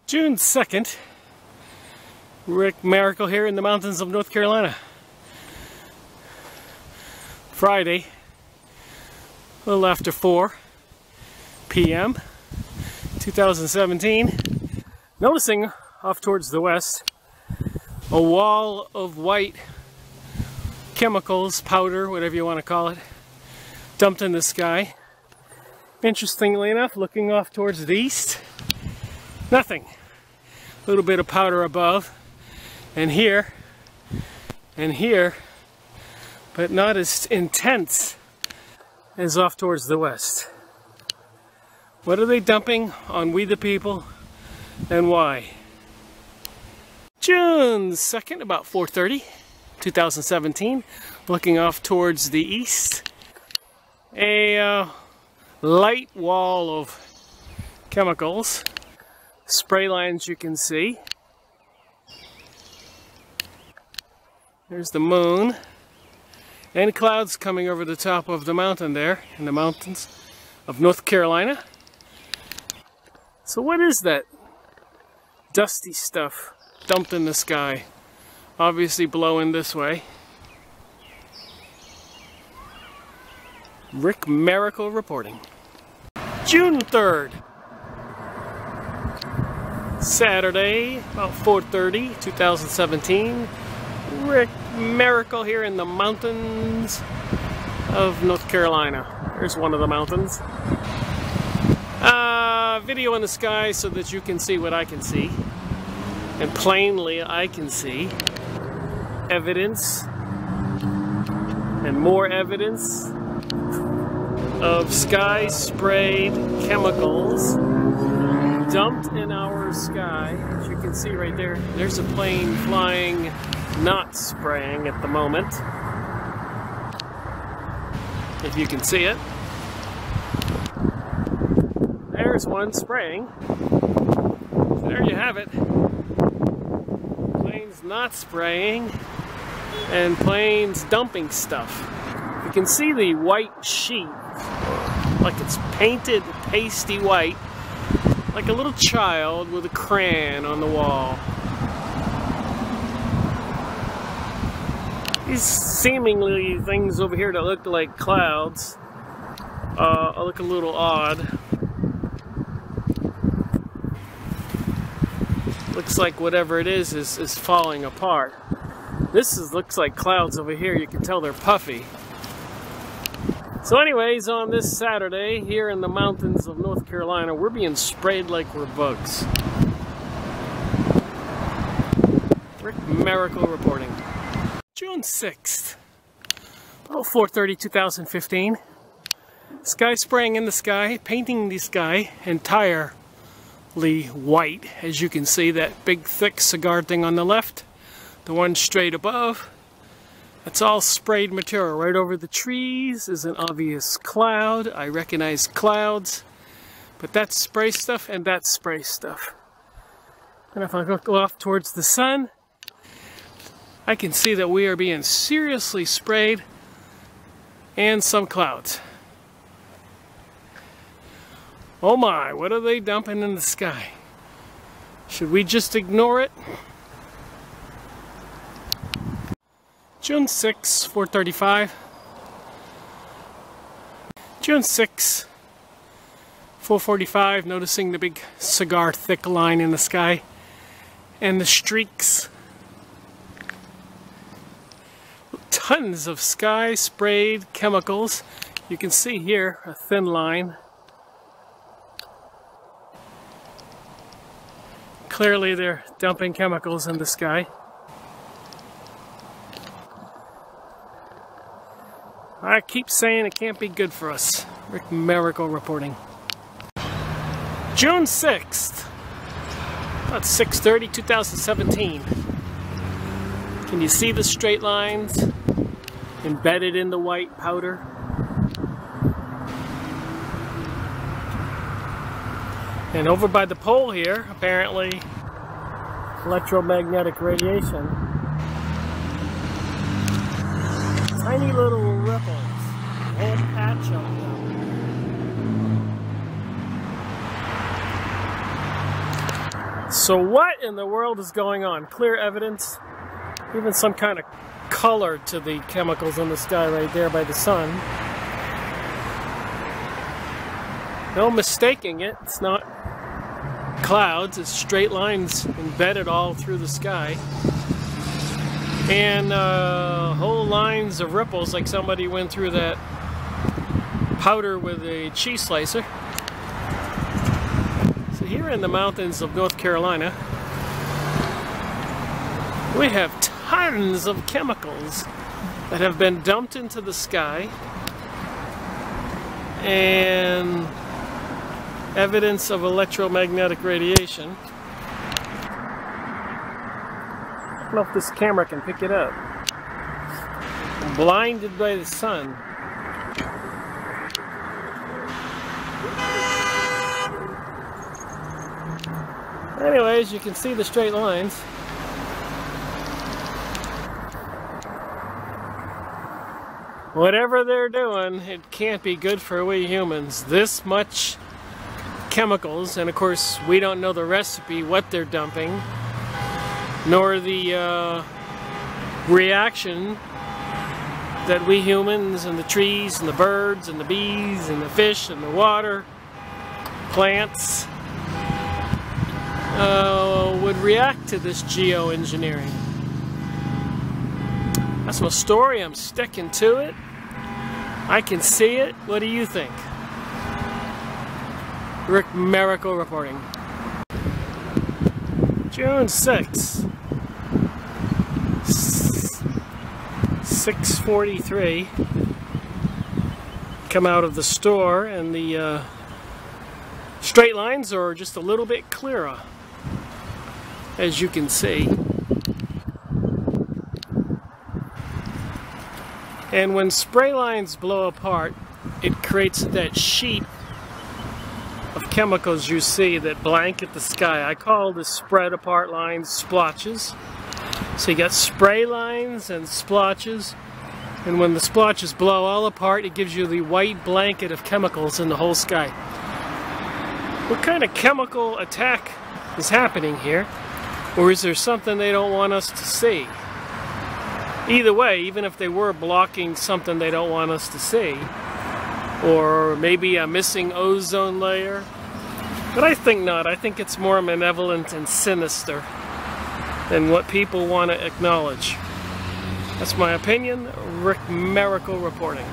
June 2nd, Rick Miracle here in the mountains of North Carolina. Friday, a little after 4 p.m. 2017. Noticing off towards the west a wall of white chemicals, powder, whatever you want to call it, dumped in the sky. Interestingly enough, looking off towards the east, nothing. A little bit of powder above, and here, but not as intense as off towards the west. What are they dumping on we the people, and why? June 2nd, about 4:30, 2017, looking off towards the east. A light wall of chemicals. Spray lines you can see. There's the moon. And clouds coming over the top of the mountain there, in the mountains of North Carolina. So what is that dusty stuff dumped in the sky? Obviously blowing this way. Rick Miracle reporting. June 3rd. Saturday, about 4:30, 2017. Rick Miracle here in the mountains of North Carolina. There's one of the mountains. Video in the sky so that you can see what I can see. And plainly I can see evidence and more evidence of sky sprayed chemicals dumped in our sky. As you can see right there, there's a plane flying, not spraying at the moment, if you can see it. There's one spraying. There you have it. Planes not spraying and planes dumping stuff. You can see the white sheet, like it's painted pasty white, like a little child with a crayon on the wall. These seemingly things over here that look like clouds look a little odd. Looks like whatever it is falling apart. Looks like clouds over here. You can tell they're puffy. So anyways, on this Saturday, here in the mountains of North Carolina, we're being sprayed like we're bugs. Rick Miracle reporting. June 6th, about 4:30, 2015. Sky spraying in the sky, painting the sky entirely white. As you can see, that big thick cigar thing on the left, the one straight above, that's all sprayed material. Right over the trees is an obvious cloud. I recognize clouds, but that's spray stuff and that's spray stuff. And if I look off towards the sun, I can see that we are being seriously sprayed and some clouds. Oh my, what are they dumping in the sky? Should we just ignore it? June 6, 4:35. June 6, 4:45, noticing the big cigar thick line in the sky and the streaks. Tons of sky sprayed chemicals. You can see here a thin line. Clearly they're dumping chemicals in the sky. I keep saying it can't be good for us. Rick Miracle reporting. June 6th, about 6:30, 2017. Can you see the straight lines embedded in the white powder? And over by the pole here, apparently, electromagnetic radiation. Tiny little ripples, a whole patch of them. So what in the world is going on? Clear evidence, even some kind of color to the chemicals in the sky right there by the sun. No mistaking it. It's not clouds, it's straight lines embedded all through the sky. And whole lines of ripples like somebody went through that powder with a cheese slicer. So here in the mountains of North Carolina, we have tons of chemicals that have been dumped into the sky, and evidence of electromagnetic radiation. I don't know if this camera can pick it up. I'm blinded by the sun. Anyways, you can see the straight lines. Whatever they're doing, it can't be good for we humans. This much chemicals, and of course we don't know the recipe, what they're dumping, nor the reaction that we humans and the trees and the birds and the bees and the fish and the water, plants, would react to this geoengineering. That's my story. I'm sticking to it. I can see it. What do you think? Rick Miracle reporting. June 6th. 6:43. Come out of the store and the straight lines are just a little bit clearer, as you can see. And when spray lines blow apart, it creates that sheet of chemicals you see that blanket the sky. I call the spread apart lines splotches. So you got spray lines and splotches, and when the splotches blow all apart, it gives you the white blanket of chemicals in the whole sky. What kind of chemical attack is happening here? Or is there something they don't want us to see? Either way, even if they were blocking something they don't want us to see, or maybe a missing ozone layer, but I think not. I think it's more malevolent and sinister than what people want to acknowledge. That's my opinion. Rick Miracle reporting.